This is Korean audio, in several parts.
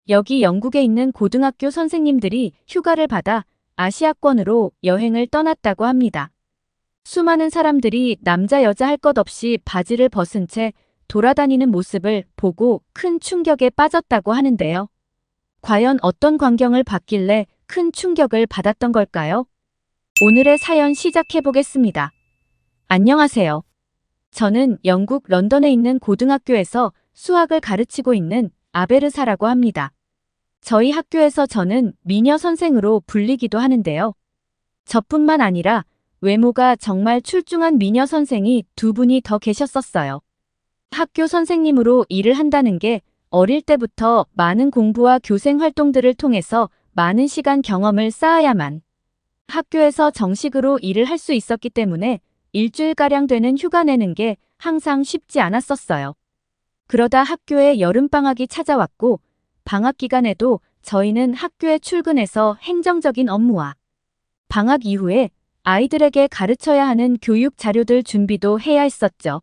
여기 영국에 있는 고등학교 선생님들이 휴가를 받아 아시아권으로 여행을 떠났다고 합니다. 수많은 사람들이 남자 여자 할 것 없이 바지를 벗은 채 돌아다니는 모습을 보고 큰 충격에 빠졌다고 하는데요. 과연 어떤 광경을 봤길래 큰 충격을 받았던 걸까요? 오늘의 사연 시작해 보겠습니다. 안녕하세요. 저는 영국 런던에 있는 고등학교에서 수학을 가르치고 있는 아베르사라고 합니다. 저희 학교에서 저는 미녀 선생으로 불리기도 하는데요. 저뿐만 아니라 외모가 정말 출중한 미녀 선생이 두 분이 더 계셨었어요. 학교 선생님으로 일을 한다는 게 어릴 때부터 많은 공부와 교생 활동들을 통해서 많은 시간 경험을 쌓아야만 학교에서 정식으로 일을 할 수 있었기 때문에 일주일가량 되는 휴가 내는 게 항상 쉽지 않았었어요. 그러다 학교에 여름방학이 찾아왔고 방학 기간에도 저희는 학교에 출근해서 행정적인 업무와 방학 이후에 아이들에게 가르쳐야 하는 교육 자료들 준비도 해야 했었죠.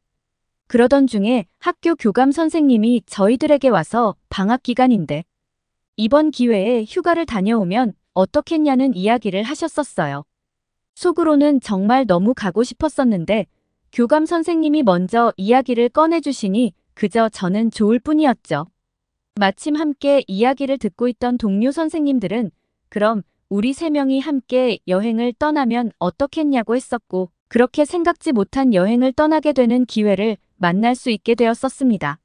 그러던 중에 학교 교감 선생님이 저희들에게 와서 방학 기간인데 이번 기회에 휴가를 다녀오면 어떻겠냐는 이야기를 하셨었어요. 속으로는 정말 너무 가고 싶었었는데 교감 선생님이 먼저 이야기를 꺼내주시니 그저 저는 좋을 뿐이었죠. 마침 함께 이야기를 듣고 있던 동료 선생님들은 그럼 우리 세 명이 함께 여행을 떠나면 어떻겠냐고 했었고 그렇게 생각지 못한 여행을 떠나게 되는 기회를 만날 수 있게 되었었습니다.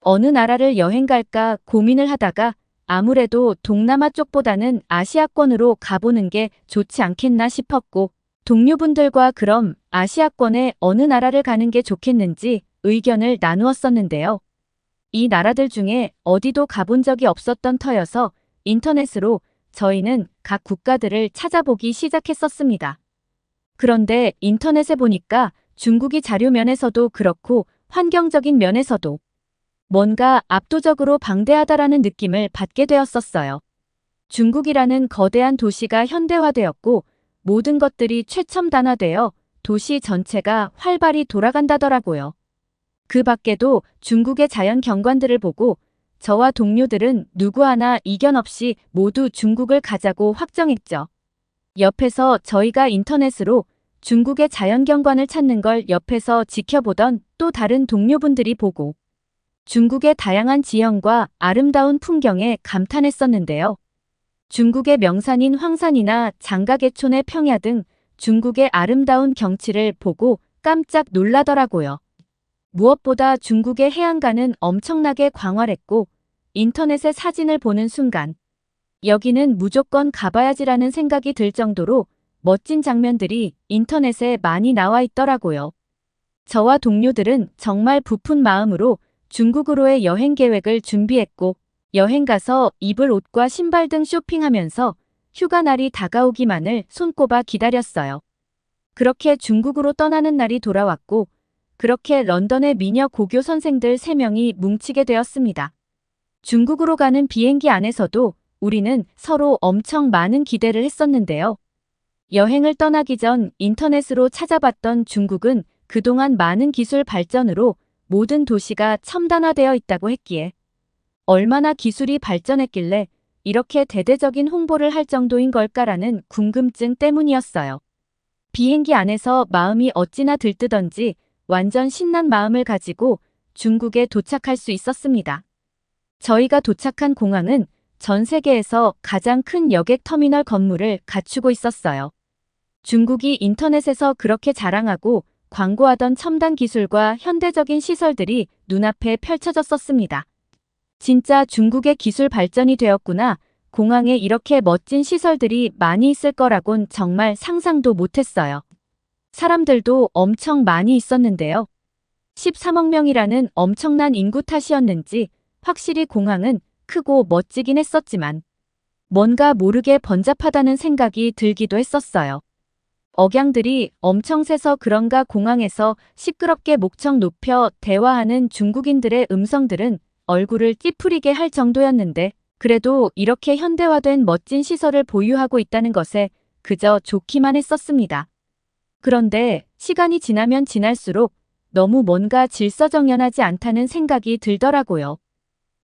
어느 나라를 여행 갈까 고민을 하다가 아무래도 동남아 쪽보다는 아시아권으로 가보는 게 좋지 않겠나 싶었고 동료분들과 그럼 아시아권의 어느 나라를 가는 게 좋겠는지 의견을 나누었었는데요. 이 나라들 중에 어디도 가본 적이 없었던 터여서 인터넷으로 저희는 각 국가들을 찾아보기 시작했었습니다. 그런데 인터넷에 보니까 중국이 자료 면에서도 그렇고 환경적인 면에서도 뭔가 압도적으로 방대하다라는 느낌을 받게 되었었어요. 중국이라는 거대한 도시가 현대화되었고 모든 것들이 최첨단화되어 도시 전체가 활발히 돌아간다더라고요. 그 밖에도 중국의 자연 경관들을 보고 저와 동료들은 누구 하나 이견 없이 모두 중국을 가자고 확정했죠. 옆에서 저희가 인터넷으로 중국의 자연 경관을 찾는 걸 옆에서 지켜보던 또 다른 동료분들이 보고 중국의 다양한 지형과 아름다운 풍경에 감탄했었는데요. 중국의 명산인 황산이나 장가계촌의 평야 등 중국의 아름다운 경치를 보고 깜짝 놀라더라고요. 무엇보다 중국의 해안가는 엄청나게 광활했고 인터넷에 사진을 보는 순간 여기는 무조건 가봐야지라는 생각이 들 정도로 멋진 장면들이 인터넷에 많이 나와 있더라고요. 저와 동료들은 정말 부푼 마음으로 중국으로의 여행 계획을 준비했고 여행 가서 입을 옷과 신발 등 쇼핑하면서 휴가 날이 다가오기만을 손꼽아 기다렸어요. 그렇게 중국으로 떠나는 날이 돌아왔고 그렇게 런던의 미녀 고교 선생들 3명이 뭉치게 되었습니다. 중국으로 가는 비행기 안에서도 우리는 서로 엄청 많은 기대를 했었는데요. 여행을 떠나기 전 인터넷으로 찾아봤던 중국은 그동안 많은 기술 발전으로 모든 도시가 첨단화되어 있다고 했기에 얼마나 기술이 발전했길래 이렇게 대대적인 홍보를 할 정도인 걸까라는 궁금증 때문이었어요. 비행기 안에서 마음이 어찌나 들뜨던지 완전 신난 마음을 가지고 중국에 도착할 수 있었습니다. 저희가 도착한 공항은 전 세계에서 가장 큰 여객 터미널 건물을 갖추고 있었어요. 중국이 인터넷에서 그렇게 자랑하고 광고하던 첨단 기술과 현대적인 시설들이 눈앞에 펼쳐졌었습니다. 진짜 중국의 기술 발전이 되었구나. 공항에 이렇게 멋진 시설들이 많이 있을 거라곤 정말 상상도 못했어요. 사람들도 엄청 많이 있었는데요. 13억 명이라는 엄청난 인구 탓이었는지 확실히 공항은 크고 멋지긴 했었지만 뭔가 모르게 번잡하다는 생각이 들기도 했었어요. 억양들이 엄청 세서 그런가 공항에서 시끄럽게 목청 높여 대화하는 중국인들의 음성들은 얼굴을 찌푸리게 할 정도였는데 그래도 이렇게 현대화된 멋진 시설을 보유하고 있다는 것에 그저 좋기만 했었습니다. 그런데 시간이 지나면 지날수록 너무 뭔가 질서정연하지 않다는 생각이 들더라고요.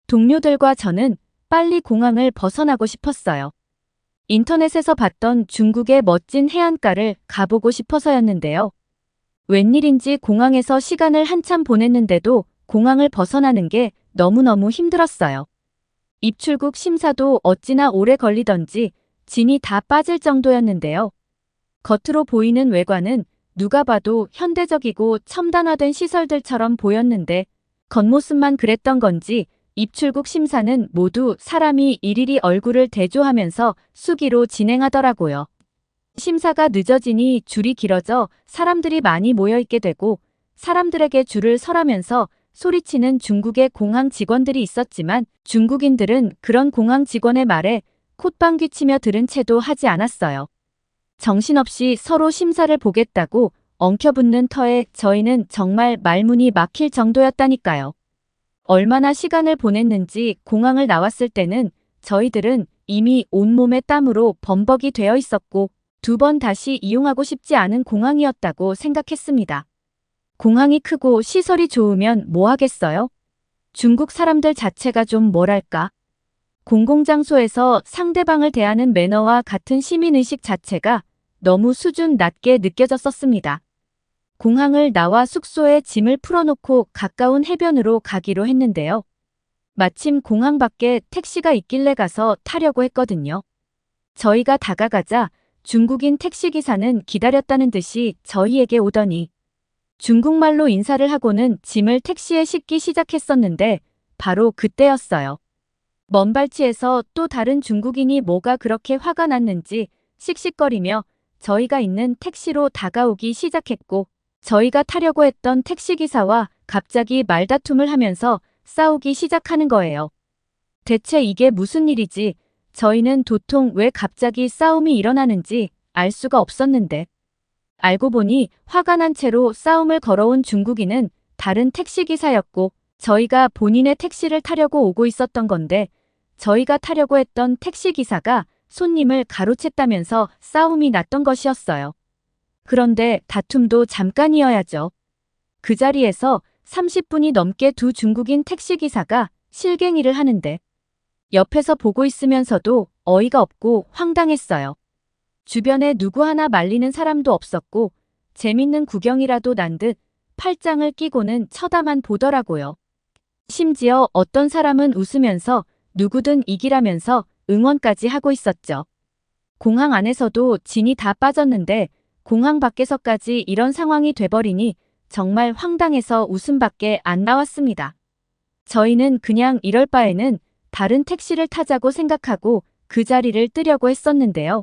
동료들과 저는 빨리 공항을 벗어나고 싶었어요. 인터넷에서 봤던 중국의 멋진 해안가를 가보고 싶어서였는데요. 웬일인지 공항에서 시간을 한참 보냈는데도 공항을 벗어나는 게 너무너무 힘들었어요. 입출국 심사도 어찌나 오래 걸리던지 진이 다 빠질 정도였는데요. 겉으로 보이는 외관은 누가 봐도 현대적이고 첨단화된 시설들처럼 보였는데 겉모습만 그랬던 건지 입출국 심사는 모두 사람이 일일이 얼굴을 대조하면서 수기로 진행하더라고요. 심사가 늦어지니 줄이 길어져 사람들이 많이 모여있게 되고 사람들에게 줄을 서라면서 소리치는 중국의 공항 직원들이 있었지만 중국인들은 그런 공항 직원의 말에 콧방귀치며 들은 채도 하지 않았어요. 정신없이 서로 심사를 보겠다고 엉켜붙는 터에 저희는 정말 말문이 막힐 정도였다니까요. 얼마나 시간을 보냈는지 공항을 나왔을 때는 저희들은 이미 온몸에 땀으로 범벅이 되어 있었고 2번 다시 이용하고 싶지 않은 공항이었다고 생각했습니다. 공항이 크고 시설이 좋으면 뭐 하겠어요? 중국 사람들 자체가 좀 뭐랄까? 공공장소에서 상대방을 대하는 매너와 같은 시민의식 자체가 너무 수준 낮게 느껴졌었습니다. 공항을 나와 숙소에 짐을 풀어놓고 가까운 해변으로 가기로 했는데요. 마침 공항 밖에 택시가 있길래 가서 타려고 했거든요. 저희가 다가가자 중국인 택시기사는 기다렸다는 듯이 저희에게 오더니 중국말로 인사를 하고는 짐을 택시에 싣기 시작했었는데 바로 그때였어요. 먼 발치에서 또 다른 중국인이 뭐가 그렇게 화가 났는지 씩씩거리며 저희가 있는 택시로 다가오기 시작했고 저희가 타려고 했던 택시기사와 갑자기 말다툼을 하면서 싸우기 시작하는 거예요. 대체 이게 무슨 일이지? 저희는 도통 왜 갑자기 싸움이 일어나는지 알 수가 없었는데 알고 보니 화가 난 채로 싸움을 걸어온 중국인은 다른 택시기사였고 저희가 본인의 택시를 타려고 오고 있었던 건데 저희가 타려고 했던 택시기사가 손님을 가로챘다면서 싸움이 났던 것이었어요. 그런데 다툼도 잠깐이어야죠. 그 자리에서 30분이 넘게 두 중국인 택시기사가 실갱이를 하는데 옆에서 보고 있으면서도 어이가 없고 황당했어요. 주변에 누구 하나 말리는 사람도 없었고 재밌는 구경이라도 난 듯 팔짱을 끼고는 쳐다만 보더라고요. 심지어 어떤 사람은 웃으면서 누구든 이기라면서 응원까지 하고 있었죠. 공항 안에서도 진이 다 빠졌는데 공항 밖에서까지 이런 상황이 돼버리니 정말 황당해서 웃음밖에 안 나왔습니다. 저희는 그냥 이럴 바에는 다른 택시를 타자고 생각하고 그 자리를 뜨려고 했었는데요.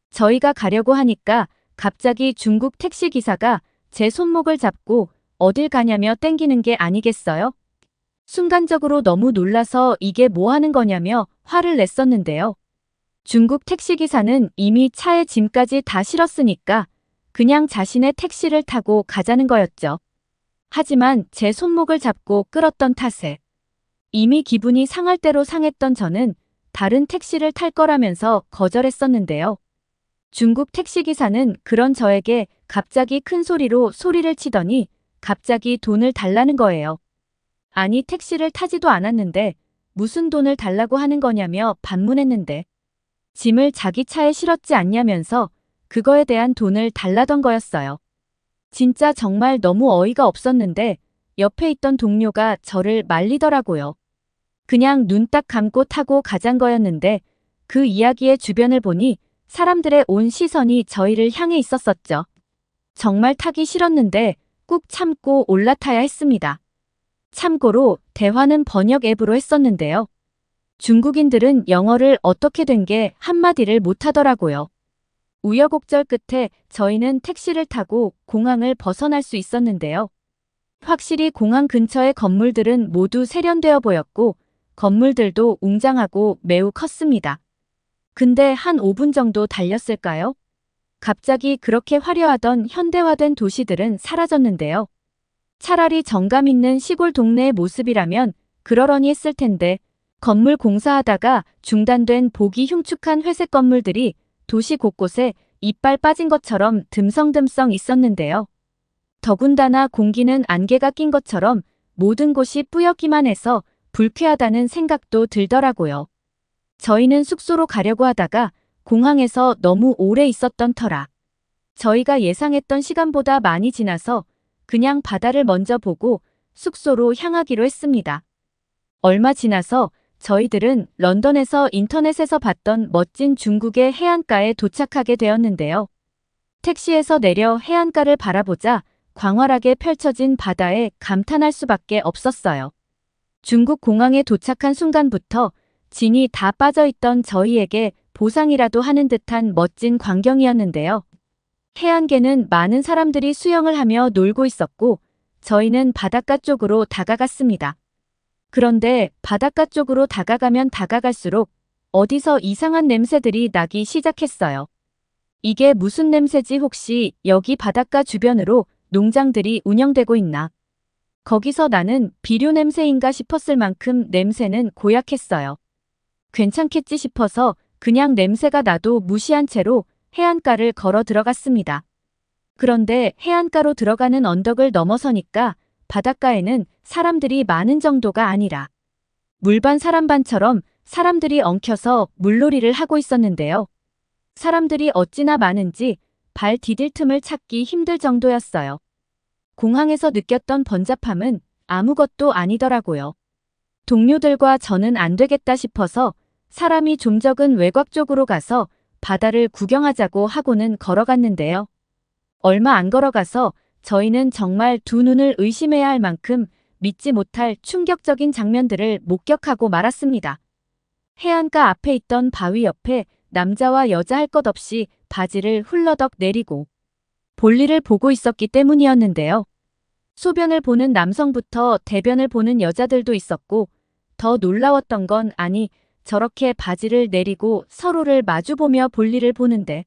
저희가 가려고 하니까 갑자기 중국 택시기사가 제 손목을 잡고 어딜 가냐며 땡기는 게 아니겠어요? 순간적으로 너무 놀라서 이게 뭐 하는 거냐며 화를 냈었는데요. 중국 택시기사는 이미 차에 짐까지 다 실었으니까 그냥 자신의 택시를 타고 가자는 거였죠. 하지만 제 손목을 잡고 끌었던 탓에 이미 기분이 상할 대로 상했던 저는 다른 택시를 탈 거라면서 거절했었는데요. 중국 택시기사는 그런 저에게 갑자기 큰 소리로 소리를 치더니 갑자기 돈을 달라는 거예요. 아니 택시를 타지도 않았는데 무슨 돈을 달라고 하는 거냐며 반문했는데 짐을 자기 차에 실었지 않냐면서 그거에 대한 돈을 달라던 거였어요. 진짜 정말 너무 어이가 없었는데 옆에 있던 동료가 저를 말리더라고요. 그냥 눈 딱 감고 타고 가잔 거였는데 그 이야기의 주변을 보니 사람들의 온 시선이 저희를 향해 있었었죠. 정말 타기 싫었는데 꾹 참고 올라타야 했습니다. 참고로 대화는 번역 앱으로 했었는데요. 중국인들은 영어를 어떻게 된 게 한마디를 못하더라고요. 우여곡절 끝에 저희는 택시를 타고 공항을 벗어날 수 있었는데요. 확실히 공항 근처의 건물들은 모두 세련되어 보였고 건물들도 웅장하고 매우 컸습니다. 근데 한 5분 정도 달렸을까요? 갑자기 그렇게 화려하던 현대화된 도시들은 사라졌는데요. 차라리 정감 있는 시골 동네의 모습이라면 그러려니 했을 텐데 건물 공사하다가 중단된 보기 흉측한 회색 건물들이 도시 곳곳에 이빨 빠진 것처럼 듬성듬성 있었는데요. 더군다나 공기는 안개가 낀 것처럼 모든 곳이 뿌옇기만 해서 불쾌하다는 생각도 들더라고요. 저희는 숙소로 가려고 하다가 공항에서 너무 오래 있었던 터라 저희가 예상했던 시간보다 많이 지나서 그냥 바다를 먼저 보고 숙소로 향하기로 했습니다. 얼마 지나서 저희들은 런던에서 인터넷에서 봤던 멋진 중국의 해안가에 도착하게 되었는데요. 택시에서 내려 해안가를 바라보자 광활하게 펼쳐진 바다에 감탄할 수밖에 없었어요. 중국 공항에 도착한 순간부터 진이 다 빠져있던 저희에게 보상이라도 하는 듯한 멋진 광경이었는데요. 해안가에는 많은 사람들이 수영을 하며 놀고 있었고 저희는 바닷가 쪽으로 다가갔습니다. 그런데 바닷가 쪽으로 다가가면 다가갈수록 어디서 이상한 냄새들이 나기 시작했어요. 이게 무슨 냄새지? 혹시 여기 바닷가 주변으로 농장들이 운영되고 있나? 거기서 나는 비료 냄새인가 싶었을 만큼 냄새는 고약했어요. 괜찮겠지 싶어서 그냥 냄새가 나도 무시한 채로 해안가를 걸어 들어갔습니다. 그런데 해안가로 들어가는 언덕을 넘어서니까 바닷가에는 사람들이 많은 정도가 아니라 물반 사람반처럼 사람들이 엉켜서 물놀이를 하고 있었는데요. 사람들이 어찌나 많은지 발 디딜 틈을 찾기 힘들 정도였어요. 공항에서 느꼈던 번잡함은 아무것도 아니더라고요. 동료들과 저는 안 되겠다 싶어서 사람이 좀 적은 외곽 쪽으로 가서 바다를 구경하자고 하고는 걸어갔는데요. 얼마 안 걸어가서 저희는 정말 두 눈을 의심해야 할 만큼 믿지 못할 충격적인 장면들을 목격하고 말았습니다. 해안가 앞에 있던 바위 옆에 남자와 여자 할 것 없이 바지를 훌러덕 내리고 볼일을 보고 있었기 때문이었는데요. 소변을 보는 남성부터 대변을 보는 여자들도 있었고 더 놀라웠던 건 저렇게 바지를 내리고 서로를 마주보며 볼일을 보는데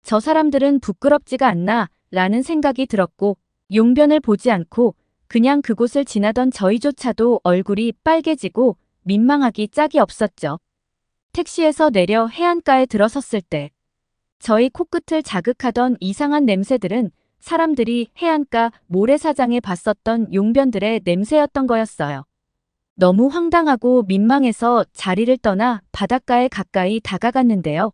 저 사람들은 부끄럽지가 않나 라는 생각이 들었고 용변을 보지 않고 그냥 그곳을 지나던 저희조차도 얼굴이 빨개지고 민망하기 짝이 없었죠. 택시에서 내려 해안가에 들어섰을 때 저희 코끝을 자극하던 이상한 냄새들은 사람들이 해안가 모래사장에 봤었던 용변들의 냄새였던 거였어요. 너무 황당하고 민망해서 자리를 떠나 바닷가에 가까이 다가갔는데요.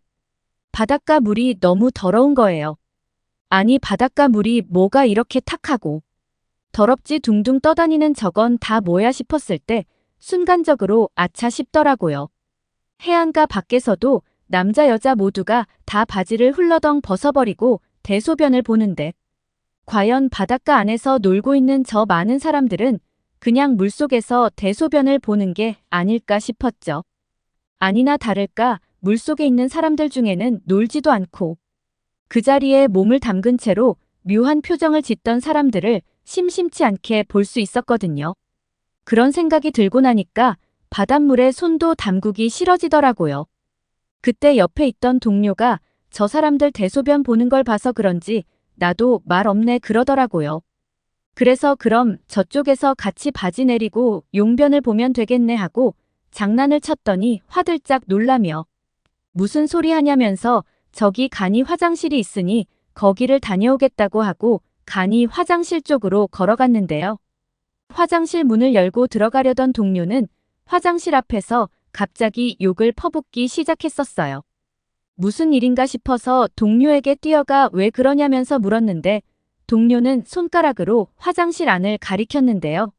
바닷가 물이 너무 더러운 거예요. 아니 바닷가 물이 뭐가 이렇게 탁하고 더럽지 둥둥 떠다니는 저건 다 뭐야 싶었을 때 순간적으로 아차 싶더라고요. 해안가 밖에서도 남자 여자 모두가 다 바지를 훌러덩 벗어버리고 대소변을 보는데 과연 바닷가 안에서 놀고 있는 저 많은 사람들은 그냥 물속에서 대소변을 보는 게 아닐까 싶었죠. 아니나 다를까 물속에 있는 사람들 중에는 놀지도 않고 그 자리에 몸을 담근 채로 묘한 표정을 짓던 사람들을 심심치 않게 볼 수 있었거든요. 그런 생각이 들고 나니까 바닷물에 손도 담그기 싫어지더라고요. 그때 옆에 있던 동료가 저 사람들 대소변 보는 걸 봐서 그런지 나도 말 없네 그러더라고요. 그래서 그럼 저쪽에서 같이 바지 내리고 용변을 보면 되겠네 하고 장난을 쳤더니 화들짝 놀라며 무슨 소리 하냐면서 저기 간이 화장실이 있으니 거기를 다녀오겠다고 하고 간이 화장실 쪽으로 걸어갔는데요. 화장실 문을 열고 들어가려던 동료는 화장실 앞에서 갑자기 욕을 퍼붓기 시작했었어요. 무슨 일인가 싶어서 동료에게 뛰어가 왜 그러냐면서 물었는데 동료는 손가락으로 화장실 안을 가리켰는데요.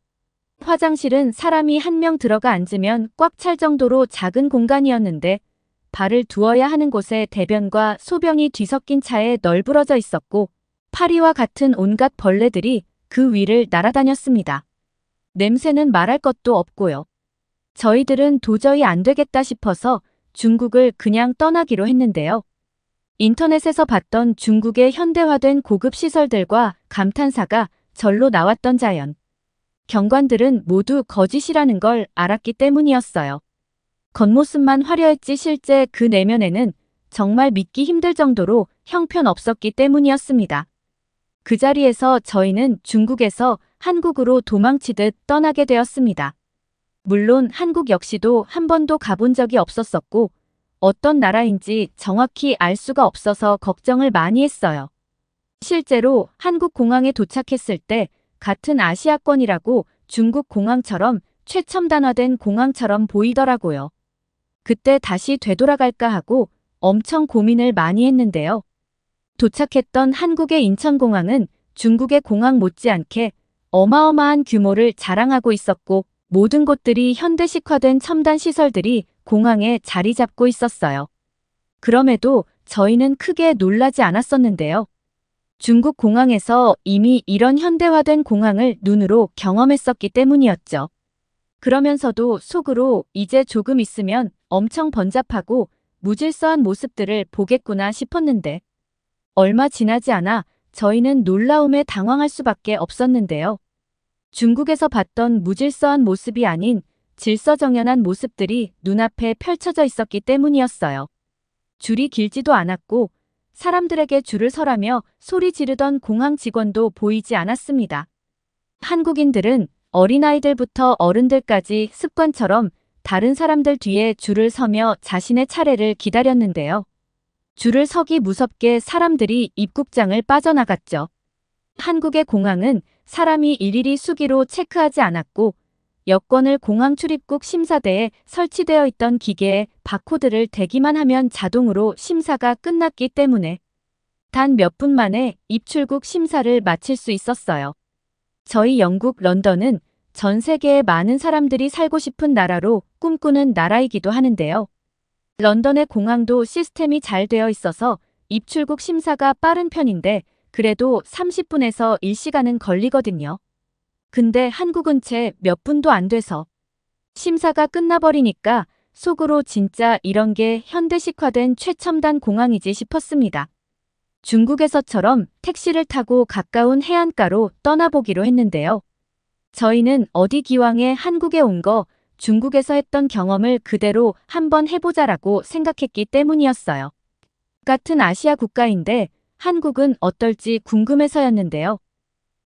화장실은 사람이 한 명 들어가 앉으면 꽉 찰 정도로 작은 공간이었는데 발을 두어야 하는 곳에 대변과 소변이 뒤섞인 차에 널브러져 있었고 파리와 같은 온갖 벌레들이 그 위를 날아다녔습니다. 냄새는 말할 것도 없고요. 저희들은 도저히 안 되겠다 싶어서 중국을 그냥 떠나기로 했는데요. 인터넷에서 봤던 중국의 현대화된 고급 시설들과 감탄사가 절로 나왔던 자연. 경관들은 모두 거짓이라는 걸 알았기 때문이었어요. 겉모습만 화려했지 실제 그 내면에는 정말 믿기 힘들 정도로 형편없었기 때문이었습니다. 그 자리에서 저희는 중국에서 한국으로 도망치듯 떠나게 되었습니다. 물론 한국 역시도 한 번도 가본 적이 없었었고 어떤 나라인지 정확히 알 수가 없어서 걱정을 많이 했어요. 실제로 한국 공항에 도착했을 때 같은 아시아권이라고 중국 공항처럼 최첨단화된 공항처럼 보이더라고요. 그때 다시 되돌아갈까 하고 엄청 고민을 많이 했는데요. 도착했던 한국의 인천공항은 중국의 공항 못지않게 어마어마한 규모를 자랑하고 있었고 모든 곳들이 현대식화된 첨단 시설들이 공항에 자리 잡고 있었어요. 그럼에도 저희는 크게 놀라지 않았었는데요. 중국 공항에서 이미 이런 현대화된 공항을 눈으로 경험했었기 때문이었죠. 그러면서도 속으로 이제 조금 있으면 엄청 번잡하고 무질서한 모습들을 보겠구나 싶었는데 얼마 지나지 않아 저희는 놀라움에 당황할 수밖에 없었는데요. 중국에서 봤던 무질서한 모습이 아닌 질서정연한 모습들이 눈앞에 펼쳐져 있었기 때문이었어요. 줄이 길지도 않았고 사람들에게 줄을 서라며 소리 지르던 공항 직원도 보이지 않았습니다. 한국인들은 어린아이들부터 어른들까지 습관처럼 다른 사람들 뒤에 줄을 서며 자신의 차례를 기다렸는데요. 줄을 서기 무섭게 사람들이 입국장을 빠져나갔죠. 한국의 공항은 사람이 일일이 수기로 체크하지 않았고 여권을 공항 출입국 심사대에 설치되어 있던 기계에 바코드를 대기만 하면 자동으로 심사가 끝났기 때문에 단 몇 분 만에 입출국 심사를 마칠 수 있었어요. 저희 영국 런던은 전 세계의 많은 사람들이 살고 싶은 나라로 꿈꾸는 나라이기도 하는데요. 런던의 공항도 시스템이 잘 되어 있어서 입출국 심사가 빠른 편인데 그래도 30분에서 1시간은 걸리거든요. 근데 한국은 채 몇 분도 안 돼서 심사가 끝나버리니까 속으로 진짜 이런 게 현대식화된 최첨단 공항이지 싶었습니다. 중국에서처럼 택시를 타고 가까운 해안가로 떠나보기로 했는데요. 저희는 어디 기왕에 한국에 온 거 중국에서 했던 경험을 그대로 한번 해보자라고 생각했기 때문이었어요. 같은 아시아 국가인데 한국은 어떨지 궁금해서였는데요.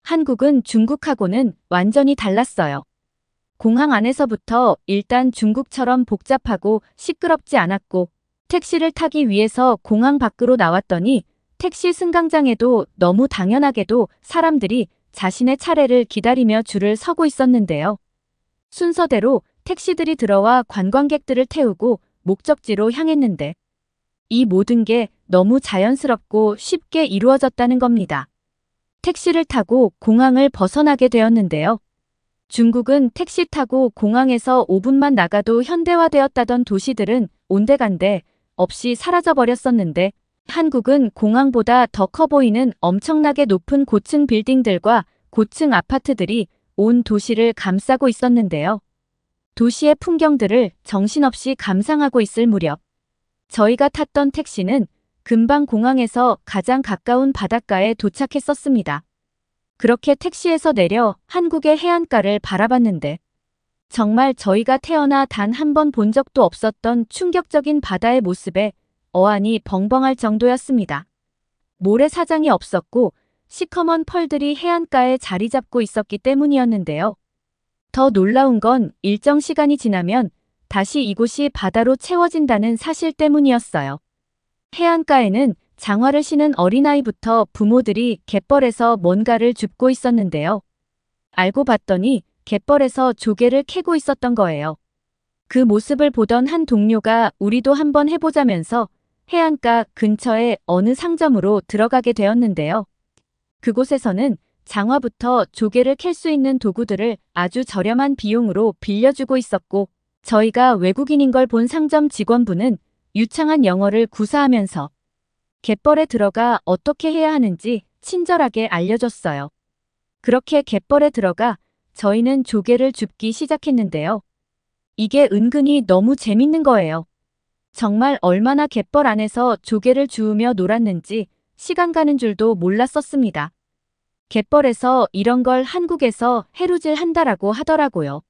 한국은 중국하고는 완전히 달랐어요. 공항 안에서부터 일단 중국처럼 복잡하고 시끄럽지 않았고 택시를 타기 위해서 공항 밖으로 나왔더니 택시 승강장에도 너무 당연하게도 사람들이 자신의 차례를 기다리며 줄을 서고 있었는데요. 순서대로 택시들이 들어와 관광객들을 태우고 목적지로 향했는데 이 모든 게 너무 자연스럽고 쉽게 이루어졌다는 겁니다. 택시를 타고 공항을 벗어나게 되었는데요. 중국은 택시 타고 공항에서 5분만 나가도 현대화되었다던 도시들은 온데간데 없이 사라져버렸었는데 한국은 공항보다 더 커 보이는 엄청나게 높은 고층 빌딩들과 고층 아파트들이 온 도시를 감싸고 있었는데요. 도시의 풍경들을 정신없이 감상하고 있을 무렵 저희가 탔던 택시는 금방 공항에서 가장 가까운 바닷가에 도착했었습니다. 그렇게 택시에서 내려 한국의 해안가를 바라봤는데 정말 저희가 태어나 단 한 번 본 적도 없었던 충격적인 바다의 모습에 어안이 벙벙할 정도였습니다. 모래사장이 없었고 시커먼 펄들이 해안가에 자리 잡고 있었기 때문이었는데요. 더 놀라운 건 일정 시간이 지나면 다시 이곳이 바다로 채워진다는 사실 때문이었어요. 해안가에는 장화를 신은 어린아이부터 부모들이 갯벌에서 뭔가를 줍고 있었는데요. 알고 봤더니 갯벌에서 조개를 캐고 있었던 거예요. 그 모습을 보던 한 동료가 우리도 한번 해보자면서 해안가 근처의 어느 상점으로 들어가게 되었는데요. 그곳에서는 장화부터 조개를 캘 수 있는 도구들을 아주 저렴한 비용으로 빌려주고 있었고 저희가 외국인인 걸 본 상점 직원분은 유창한 영어를 구사하면서 갯벌에 들어가 어떻게 해야 하는지 친절하게 알려줬어요. 그렇게 갯벌에 들어가 저희는 조개를 줍기 시작했는데요. 이게 은근히 너무 재밌는 거예요. 정말 얼마나 갯벌 안에서 조개를 주우며 놀았는지 시간 가는 줄도 몰랐었습니다. 갯벌에서 이런 걸 한국에서 해루질 한다라고 하더라고요.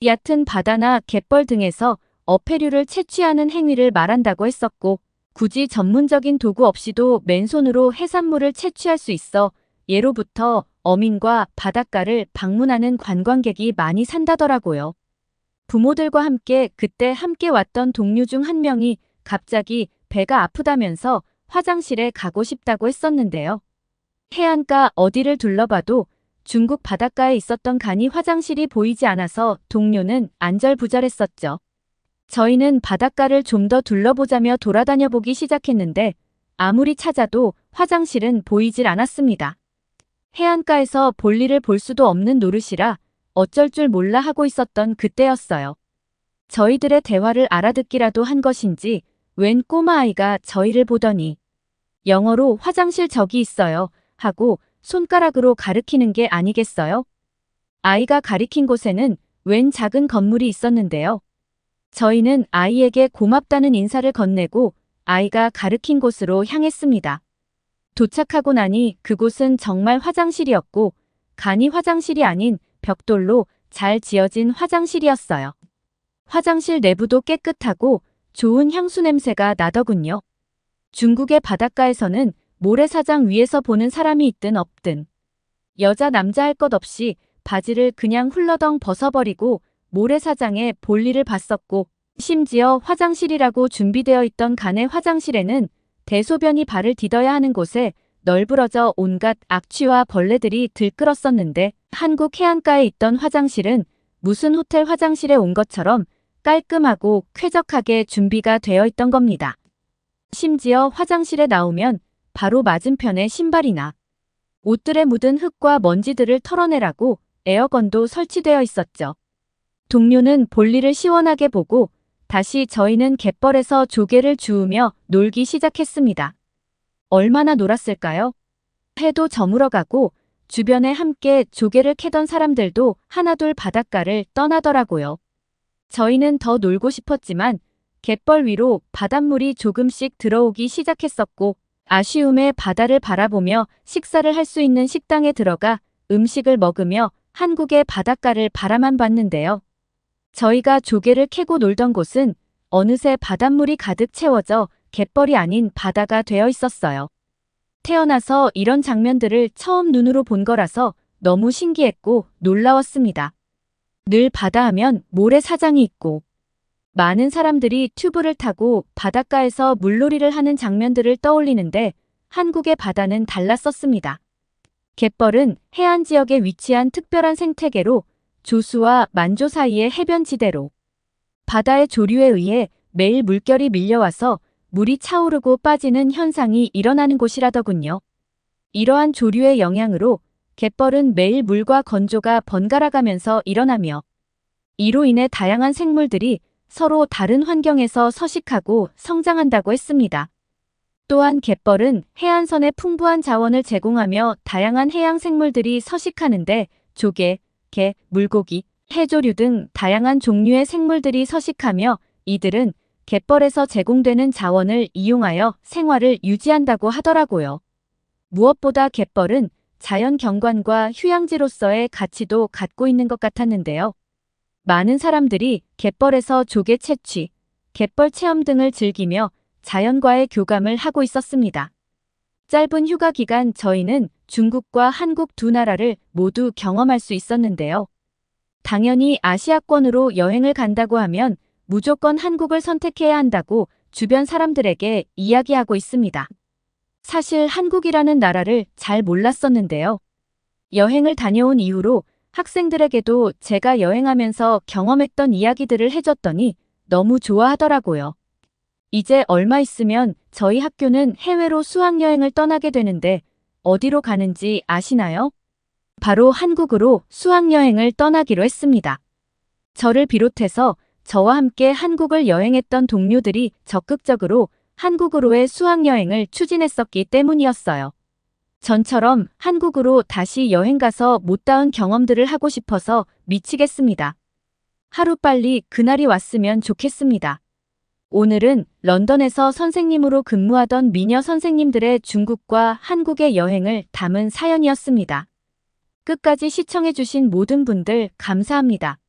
얕은 바다나 갯벌 등에서 어패류를 채취하는 행위를 말한다고 했었고 굳이 전문적인 도구 없이도 맨손으로 해산물을 채취할 수 있어 예로부터 어민과 바닷가를 방문하는 관광객이 많이 산다더라고요. 부모들과 함께 그때 함께 왔던 동료 중 한 명이 갑자기 배가 아프다면서 화장실에 가고 싶다고 했었는데요. 해안가 어디를 둘러봐도 중국 바닷가에 있었던 간이 화장실이 보이지 않아서 동료는 안절부절했었죠. 저희는 바닷가를 좀 더 둘러보자며 돌아다녀 보기 시작했는데 아무리 찾아도 화장실은 보이질 않았습니다. 해안가에서 볼일을 볼 수도 없는 노릇이라 어쩔 줄 몰라 하고 있었던 그때였어요. 저희들의 대화를 알아듣기라도 한 것인지 웬 꼬마아이가 저희를 보더니 영어로 화장실 저기 있어요 하고 손가락으로 가리키는 게 아니겠어요? 아이가 가리킨 곳에는 웬 작은 건물이 있었는데요. 저희는 아이에게 고맙다는 인사를 건네고 아이가 가리킨 곳으로 향했습니다. 도착하고 나니 그곳은 정말 화장실이었고 간이 화장실이 아닌 벽돌로 잘 지어진 화장실이었어요. 화장실 내부도 깨끗하고 좋은 향수 냄새가 나더군요. 중국의 바닷가에서는 모래사장 위에서 보는 사람이 있든 없든 여자 남자 할 것 없이 바지를 그냥 훌러덩 벗어버리고 모래사장에 볼일을 봤었고 심지어 화장실이라고 준비되어 있던 간의 화장실에는 대소변이 발을 디뎌야 하는 곳에 널브러져 온갖 악취와 벌레들이 들끓었었는데 한국 해안가에 있던 화장실은 무슨 호텔 화장실에 온 것처럼 깔끔하고 쾌적하게 준비가 되어 있던 겁니다. 심지어 화장실에 나오면 바로 맞은편에 신발이나 옷들에 묻은 흙과 먼지들을 털어내라고 에어건도 설치되어 있었죠. 동료는 볼일을 시원하게 보고 다시 저희는 갯벌에서 조개를 주우며 놀기 시작했습니다. 얼마나 놀았을까요? 해도 저물어가고 주변에 함께 조개를 캐던 사람들도 하나둘 바닷가를 떠나더라고요. 저희는 더 놀고 싶었지만 갯벌 위로 바닷물이 조금씩 들어오기 시작했었고 아쉬움에 바다를 바라보며 식사를 할 수 있는 식당에 들어가 음식을 먹으며 한국의 바닷가를 바라만 봤는데요. 저희가 조개를 캐고 놀던 곳은 어느새 바닷물이 가득 채워져 갯벌이 아닌 바다가 되어 있었어요. 태어나서 이런 장면들을 처음 눈으로 본 거라서 너무 신기했고 놀라웠습니다. 늘 바다하면 모래사장이 있고 많은 사람들이 튜브를 타고 바닷가에서 물놀이를 하는 장면들을 떠올리는데 한국의 바다는 달랐었습니다. 갯벌은 해안 지역에 위치한 특별한 생태계로 조수와 만조 사이의 해변지대로 바다의 조류에 의해 매일 물결이 밀려와서 물이 차오르고 빠지는 현상이 일어나는 곳이라더군요. 이러한 조류의 영향으로 갯벌은 매일 물과 건조가 번갈아 가면서 일어나며 이로 인해 다양한 생물들이 서로 다른 환경에서 서식하고 성장한다고 했습니다. 또한 갯벌은 해안선에 풍부한 자원을 제공하며 다양한 해양 생물들이 서식하는데 조개, 게, 물고기, 해조류 등 다양한 종류의 생물들이 서식하며 이들은 갯벌에서 제공되는 자원을 이용하여 생활을 유지한다고 하더라고요. 무엇보다 갯벌은 자연 경관과 휴양지로서의 가치도 갖고 있는 것 같았는데요. 많은 사람들이 갯벌에서 조개 채취, 갯벌 체험 등을 즐기며 자연과의 교감을 하고 있었습니다. 짧은 휴가 기간 저희는 중국과 한국 두 나라를 모두 경험할 수 있었는데요. 당연히 아시아권으로 여행을 간다고 하면 무조건 한국을 선택해야 한다고 주변 사람들에게 이야기하고 있습니다. 사실 한국이라는 나라를 잘 몰랐었는데요. 여행을 다녀온 이후로 학생들에게도 제가 여행하면서 경험했던 이야기들을 해줬더니 너무 좋아하더라고요. 이제 얼마 있으면 저희 학교는 해외로 수학여행을 떠나게 되는데 어디로 가는지 아시나요? 바로 한국으로 수학여행을 떠나기로 했습니다. 저를 비롯해서 저와 함께 한국을 여행했던 동료들이 적극적으로 한국으로의 수학여행을 추진했었기 때문이었어요. 전처럼 한국으로 다시 여행 가서 못다한 경험들을 하고 싶어서 미치겠습니다. 하루빨리 그날이 왔으면 좋겠습니다. 오늘은 런던에서 선생님으로 근무하던 미녀 선생님들의 중국과 한국의 여행을 담은 사연이었습니다. 끝까지 시청해주신 모든 분들 감사합니다.